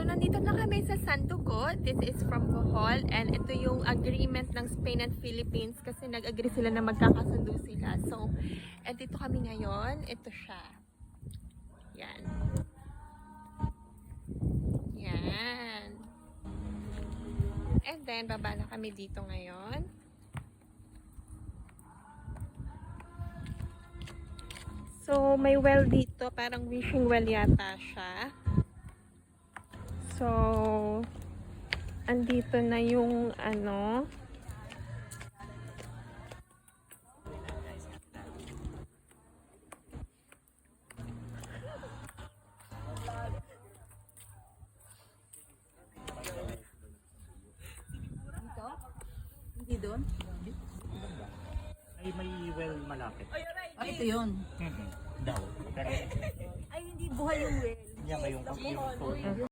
nandito na kami sa Santoco. This is from Bohol and ito yung agreement ng Spain and Philippines kasi nag-agree sila na magkakasundo sila. So, dito kami ngayon. Ito siya. Yan. Yan. And then, baba na kami dito ngayon. So, may well dito. Parang wishing well yata siya. So, andito na yung ano. Hindi doon? Ay, may well malapit. Ay, ito yun. Daw. Pero, Ay, hindi buhay yung well. yan ba yung